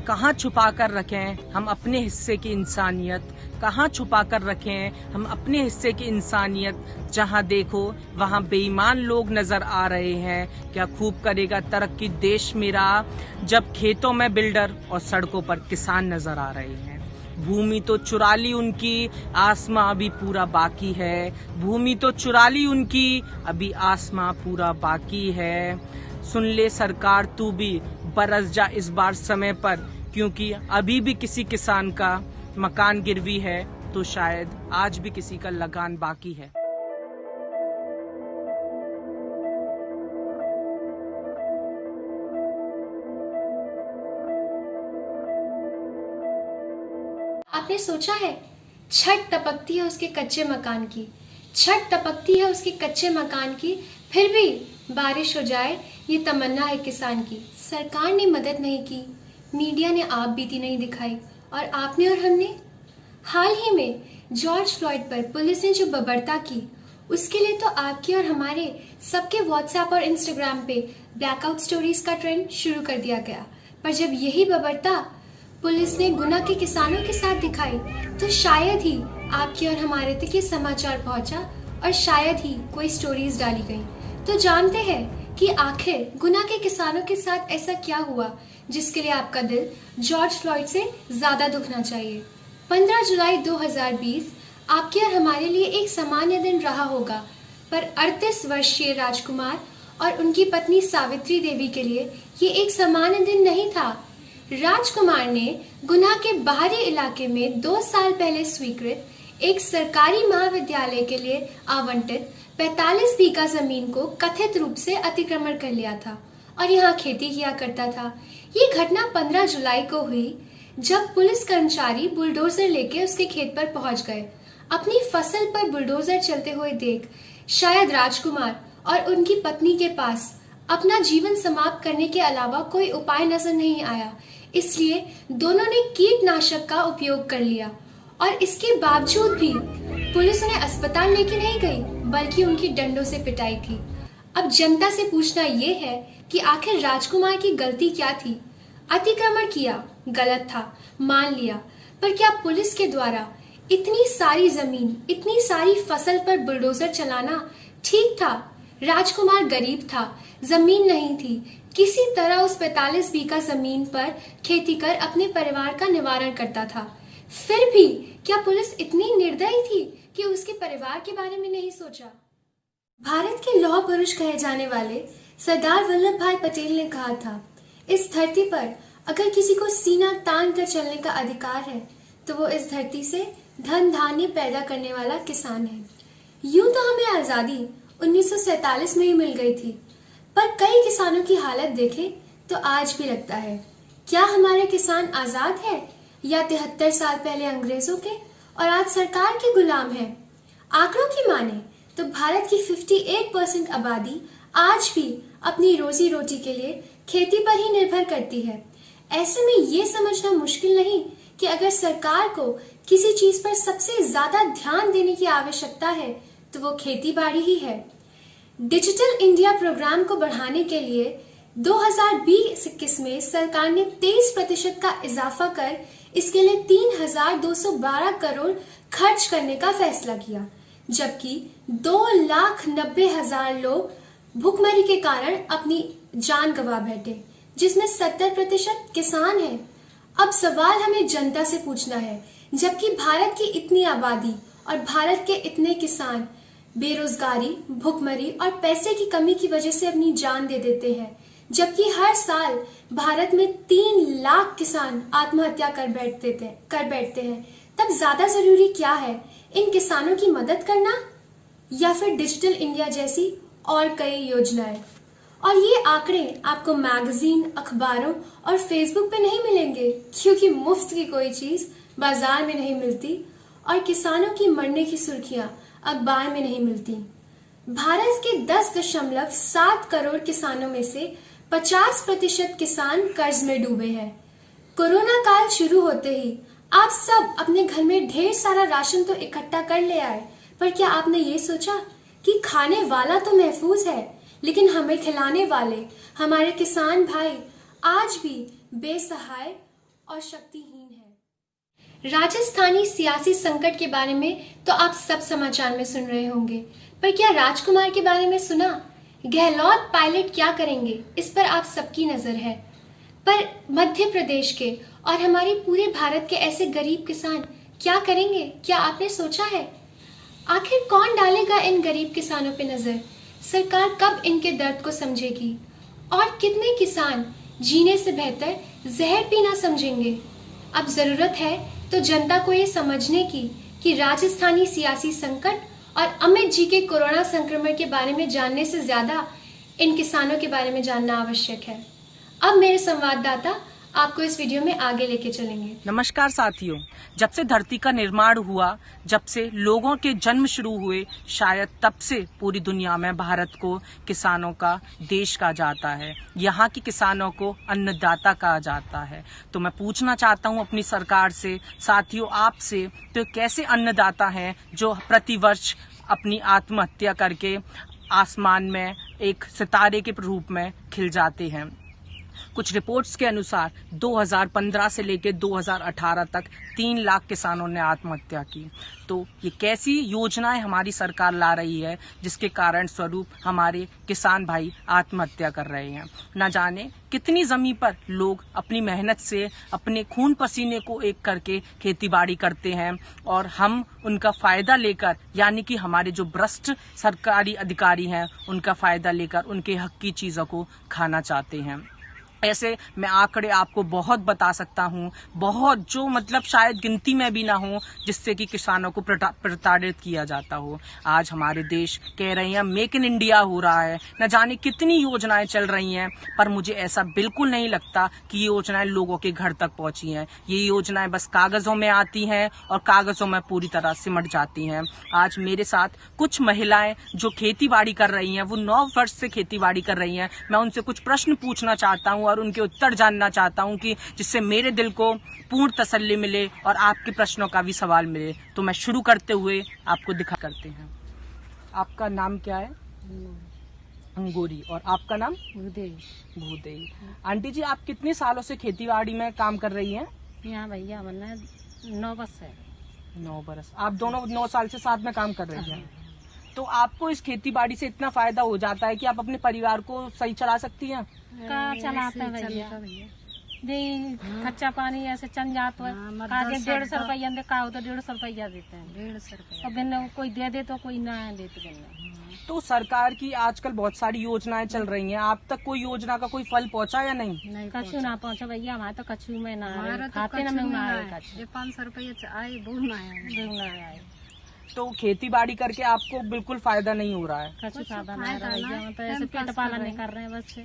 कहाँ छुपा कर रखें हम अपने हिस्से की इंसानियत, कहाँ छुपा कर रखें हम अपने हिस्से की इंसानियत। जहाँ देखो वहाँ बेईमान लोग नजर आ रहे हैं। क्या खूब करेगा तरक्की देश मेरा, जब खेतों में बिल्डर और सड़कों पर किसान नजर आ रहे हैं। भूमि तो चुरा ली उनकी, आसमां अभी पूरा बाकी है। भूमि तो चुरा ली उनकी, अभी आसमां पूरा बाकी है। सुन ले सरकार तू भी, बरस जा इस बार समय पर, क्योंकि अभी भी किसी किसान का मकान गिरवी है तो शायद आज भी किसी का लगान बाकी है। आपने सोचा है, छत टपकती है उसके कच्चे मकान की, छत टपकती है उसके कच्चे मकान की, फिर भी बारिश हो जाए ये तमन्ना है किसान की। सरकार ने मदद नहीं की, मीडिया ने आप बीती नहीं दिखाई, और आपने और हमने। हाल ही में जॉर्ज फ्लॉयड पर पुलिस ने जो बर्बरता की, उसके लिए तो आपके और हमारे सबके व्हाट्सएप और इंस्टाग्राम पे ब्लैकआउट स्टोरीज का ट्रेंड शुरू कर दिया गया। पर जब यही बर्बरता पुलिस ने गुना के किसानों के साथ दिखाई, तो शायद ही आपके और हमारे तक ये समाचार पहुंचा, और शायद ही कोई स्टोरीज डाली गई। तो जानते हैं कि आखिर गुना के किसानों के साथ ऐसा क्या हुआ जिसके लिए आपका दिल जॉर्ज फ्लॉयड से ज्यादा दुखना चाहिए। 15 जुलाई 2020 आपके और हमारे लिए एक सामान्य दिन रहा होगा, पर 38 वर्षीय राजकुमार और उनकी पत्नी सावित्री देवी के लिए ये एक सामान्य दिन नहीं था। राजकुमार ने गुना के बाहरी इलाके में 2 साल पहले स्वीकृत एक सरकारी महाविद्यालय के लिए आवंटित 45 बीघा जमीन को कथित रूप से अतिक्रमण कर लिया था और यहाँ खेती किया करता था। ये घटना 15 जुलाई को हुई, जब पुलिस कर्मचारी बुलडोजर लेके उसके खेत पर पहुंच गए। अपनी फसल पर बुलडोजर चलते हुए देख शायद राजकुमार और उनकी पत्नी के पास अपना जीवन समाप्त करने के अलावा कोई उपाय नजर नहीं आया, इसलिए दोनों ने कीटनाशक का उपयोग कर लिया। और इसके बावजूद भी पुलिस उन्हें अस्पताल लेके नहीं गई, बल्कि उनकी डंडों से पिटाई थी। अब जनता से पूछना ये है कि आखिर राजकुमार की गलती क्या थी। अतिक्रमण किया, गलत था, मान लिया, पर क्या पुलिस के द्वारा इतनी सारी जमीन, इतनी सारी फसल पर बुलडोजर चलाना ठीक था? राजकुमार गरीब था, जमीन नहीं थी, किसी तरह उस 45 बीघा जमीन पर खेती कर अपने परिवार का निवारण करता था। फिर भी क्या पुलिस इतनी निर्दयी थी कि उसके परिवार के बारे में नहीं सोचा? भारत के लौह पुरुष कहे जाने वाले सरदार वल्लभ भाई पटेल ने कहा था, इस धरती पर अगर किसी को सीना तान कर चलने का अधिकार है तो वो इस धरती से धन धान्य पैदा करने वाला किसान है। यूं तो हमें आजादी 1947 में ही मिल गई थी, पर कई किसानों की हालत देखें तो आज भी लगता है, क्या हमारे किसान आजाद है या 73 साल पहले अंग्रेजों के और आज सरकार के गुलाम है? आंकड़ों की माने तो भारत की 58% आबादी आज भी अपनी रोजी रोटी के लिए खेती पर ही निर्भर करती है। ऐसे में ये समझना मुश्किल नहीं कि अगर सरकार को किसी चीज पर सबसे ज्यादा ध्यान देने की आवश्यकता है तो वो खेती बाड़ी ही है। डिजिटल इंडिया प्रोग्राम को बढ़ाने के लिए 2020-21 में सरकार ने 23% का इजाफा कर इसके लिए 3,212 करोड़ खर्च करने का फैसला किया, जबकि 2,90,000 लोग भूखमरी के कारण अपनी जान गंवा बैठे, जिसमें 70% किसान हैं। अब सवाल हमें जनता से पूछना है, जबकि भारत की इतनी आबादी और भारत के इतने किसान बेरोजगारी, भूखमरी और पैसे की कमी की वजह से अपनी जान दे देते हैं, जबकि हर साल भारत में 3 लाख किसान आत्महत्या कर बैठते हैं, तब ज्यादा जरूरी क्या है, इन किसानों की मदद करना या फिर डिजिटल इंडिया जैसी और कई योजनाएं? और ये आंकड़े आपको मैगजीन, अखबारों और फेसबुक पे नहीं मिलेंगे, क्योंकि मुफ्त की कोई चीज बाजार में नहीं मिलती और किसानों की मरने की सुर्खियां अखबार में नहीं मिलती। भारत के 10.7 करोड़ किसानों में से 50% किसान कर्ज में डूबे हैं। कोरोना काल शुरू होते ही आप सब अपने घर में ढेर सारा राशन तो इकट्ठा कर ले आए, पर क्या आपने ये सोचा कि खाने वाला तो महफूज है, लेकिन हमें खिलाने वाले हमारे किसान भाई आज भी बेसहाय और शक्तिहीन है। राजस्थानी सियासी संकट के बारे में तो आप सब समाचार में सुन रहे होंगे, पर क्या राजकुमार के बारे में सुना? गहलोत पायलट क्या करेंगे, इस पर आप सबकी नजर है। पर मध्य प्रदेश के और हमारे पूरे भारत के ऐसे गरीब किसान क्या करेंगे, क्या आपने सोचा है? आखिर कौन डालेगा इन गरीब किसानों पे नजर? सरकार कब इनके दर्द को समझेगी? और कितने किसान जीने से बेहतर जहर पीना समझेंगे? अब जरूरत है तो जनता को ये समझने की कि राजस्थानी सियासी संकट और अमित जी के कोरोना संक्रमण के बारे में जानने से ज्यादा इन किसानों के बारे में जानना आवश्यक है। अब मेरे संवाददाता आपको इस वीडियो में आगे लेके चलेंगे। नमस्कार साथियों, जब से धरती का निर्माण हुआ, जब से लोगों के जन्म शुरू हुए, शायद तब से पूरी दुनिया में भारत को किसानों का देश कहा जाता है। यहाँ के किसानों को अन्नदाता कहा जाता है। तो मैं पूछना चाहता हूँ अपनी सरकार से, साथियों आपसे, तो कैसे अन्नदाता हैं जो प्रतिवर्ष अपनी आत्महत्या करके आसमान में एक सितारे के रूप में खिल जाते हैं। कुछ रिपोर्ट्स के अनुसार 2015 से लेकर 2018 तक 3 लाख किसानों ने आत्महत्या की। तो ये कैसी योजनाएं हमारी सरकार ला रही है जिसके कारण स्वरूप हमारे किसान भाई आत्महत्या कर रहे हैं। न जाने कितनी जमीन पर लोग अपनी मेहनत से अपने खून पसीने को एक करके खेतीबाड़ी करते हैं और हम उनका फायदा लेकर, यानी कि हमारे जो भ्रष्ट सरकारी अधिकारी हैं उनका फायदा लेकर उनके हक की चीजों को खाना चाहते हैं। ऐसे मैं आंकड़े आपको बहुत बता सकता हूँ, बहुत, जो मतलब शायद गिनती में भी ना हो, जिससे कि किसानों को प्रताड़ित किया जाता हो। आज हमारे देश कह रहे हैं मेक इन इंडिया हो रहा है, न जाने कितनी योजनाएं चल रही हैं, पर मुझे ऐसा बिल्कुल नहीं लगता कि ये योजनाएं लोगों के घर तक पहुंची हैं। ये योजनाएं बस कागजों में आती हैं और कागजों में पूरी तरह सिमट जाती हैं। आज मेरे साथ कुछ महिलाएं जो खेती बाड़ी कर रही हैं, वो 9 वर्ष से खेती बाड़ी कर रही हैं। मैं उनसे कुछ प्रश्न पूछना चाहता हूँ और उनके उत्तर जानना चाहता हूं कि जिससे मेरे दिल को पूर्ण तसल्ली मिले और आपके प्रश्नों का भी सवाल मिले। तो मैं शुरू करते हुए आपको दिखा करते हैं। आपका नाम क्या है? अंगूरी। और आपका नाम? भूदेवी। आंटी जी, आप कितने सालों से खेतीबाड़ी में काम कर रही हैं? यहाँ भैया मैंने 9 वर्ष है। 9 बरस। आप दोनों 9 साल से साथ में काम कर रही हैं। तो आपको इस खेती-बाड़ी से इतना फायदा हो जाता है कि आप अपने परिवार को सही चला सकती हैं? का चलाते हैं भैया, दे कच्चा पानी ऐसे चल जाता है। 150 रुपया दे का हो तो 150 रुपया देते हैं। 150 रुपया। और बिन कोई दे दे तो कोई ना देते बिन। तो सरकार की आजकल बहुत सारी योजनाएं चल रही हैं, आप तक कोई योजना का कोई फल पहुंचा या नहीं? कछु ना पहुंचा भैया, हमारे तो कछु में ना खाते ना आए। 500 रुपया आए वो ना आए। तो खेती बाड़ी करके आपको बिल्कुल फायदा नहीं हो रहा है? कछु फायदा नहीं रहा भैया, तो ऐसे पेट पालन नहीं कर रहे हैं बस।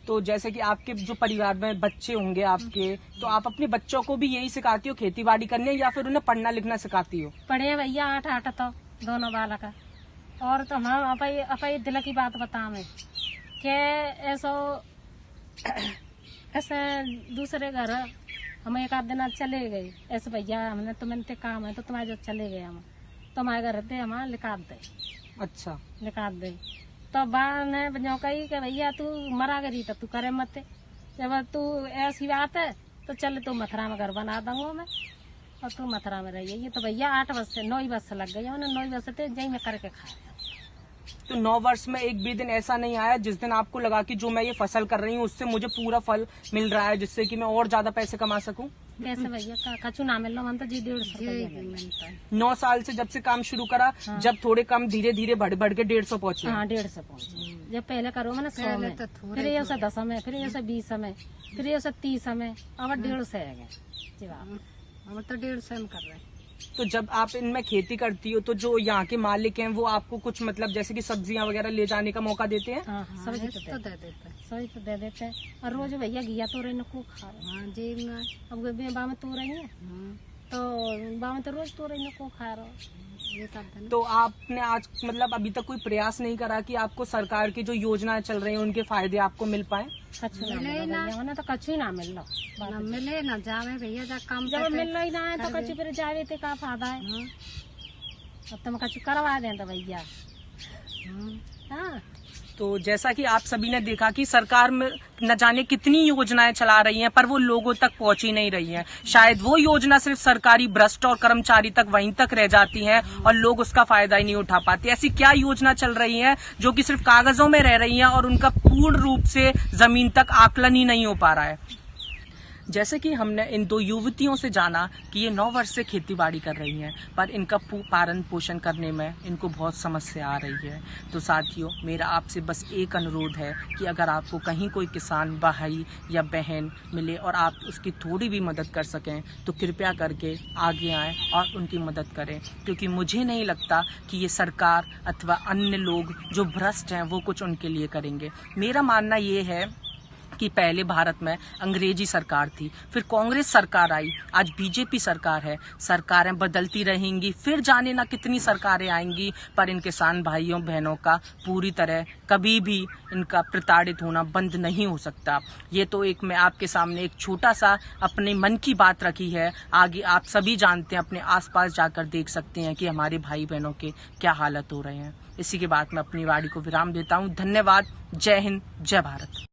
तो जैसे कि आपके जो परिवार में बच्चे होंगे आपके, तो आप अपने बच्चों को भी यही सिखाती हो खेती बाड़ी करने, या फिर उन्हें पढ़ना लिखना सिखाती हो? पढ़े भैया 8 तो दोनों बालक। और तो हम अपने दिल की बात बता में के ऐसे दूसरे घर हम एक आध दिन चले गए, ऐसे भैया हमने तुम्हें काम है तो तुम्हारे जो चले गए, हम तुम्हारे घर रहते हम लिखा दे। अच्छा, लिखा दे तो बार ने बजाओ कही कि भैया तू मरा गई तो तू करे मत, जब तू ऐसी बात है तो चल तू मथुरा में घर बना दूंगा मैं और तू मथुरा में रहिए। ये तो भैया 8 वर्ष से 9 वर्ष लग गई, 9 वर्ष से जही में करके खाया। तो 9 वर्ष में एक भी दिन ऐसा नहीं आया जिस दिन आपको लगा कि जो मैं ये फसल कर रही हूँ उससे मुझे पूरा फल मिल रहा है, जिससे कि मैं और ज्यादा पैसे कमा सकूं? कैसे भैया कछु ना मिल लो, मन तो जी 150 मिलता है। 9 साल से जब से काम शुरू करा, हाँ। जब थोड़े कम धीरे धीरे बढ़ के 150 पहुंचे। हाँ 150 पहुंचे। जब पहले करो मैंने 100 में, फिर ये 10 में, फिर ये 20 में, फिर ये 30 में, अब 150 है जी। हम तो 150 में कर रहे हैं। तो जब आप इनमें खेती करती हो तो जो यहाँ के मालिक हैं वो आपको कुछ मतलब जैसे कि सब्जियां वगैरह ले जाने का मौका देते हैं? हाँ, सब्जी तो दे देते, सब्जी तो दे देते हैं। और रोज भैया घिया तो रही को खा रहे। जी में अब बा में तो रही है तो बा में तो रोज तो रही को खा रहे। ये सब तो आपने आज मतलब अभी तक कोई प्रयास नहीं करा कि आपको सरकार की जो योजनाएं चल रही हैं उनके फायदे आपको मिल पाए? कछु ना मिले ना, तो कछु ना मिल लो, ना मिले ना जावे भैया, जा काम जब मिल रही ना है तो कछु फिर जावे थे का फायदा है। अब तुम कछु करवा दें तो भैया। हाँ तो जैसा कि आप सभी ने देखा कि सरकार में न जाने कितनी योजनाएं चला रही हैं, पर वो लोगों तक पहुंच ही नहीं रही हैं। शायद वो योजना सिर्फ सरकारी भ्रष्ट और कर्मचारी तक वहीं तक रह जाती हैं और लोग उसका फायदा ही नहीं उठा पाते। ऐसी क्या योजना चल रही है जो कि सिर्फ कागजों में रह रही हैं और उनका पूर्ण रूप से जमीन तक आकलन ही नहीं हो पा रहा है। जैसे कि हमने इन 2 युवतियों से जाना कि ये 9 वर्ष से खेतीबाड़ी कर रही हैं, पर इनका पालन पोषण करने में इनको बहुत समस्या आ रही है। तो साथियों, मेरा आपसे बस एक अनुरोध है कि अगर आपको कहीं कोई किसान भाई या बहन मिले और आप उसकी थोड़ी भी मदद कर सकें तो कृपया करके आगे आएं और उनकी मदद करें, क्योंकि मुझे नहीं लगता कि ये सरकार अथवा अन्य लोग जो भ्रष्ट हैं वो कुछ उनके लिए करेंगे। मेरा मानना ये है कि पहले भारत में अंग्रेजी सरकार थी, फिर कांग्रेस सरकार आई, आज बीजेपी सरकार है। सरकारें बदलती रहेंगी, फिर जाने ना कितनी सरकारें आएंगी, पर इन किसान भाइयों बहनों का पूरी तरह कभी भी इनका प्रताड़ित होना बंद नहीं हो सकता। ये तो एक मैं आपके सामने एक छोटा सा अपने मन की बात रखी है। आगे आप सभी जानते हैं, अपने आसपास जाकर देख सकते हैं कि हमारे भाई बहनों के क्या हालत हो रहे हैं। इसी के बाद मैं अपनी वाणी को विराम देता हूँ। धन्यवाद। जय हिंद, जय भारत।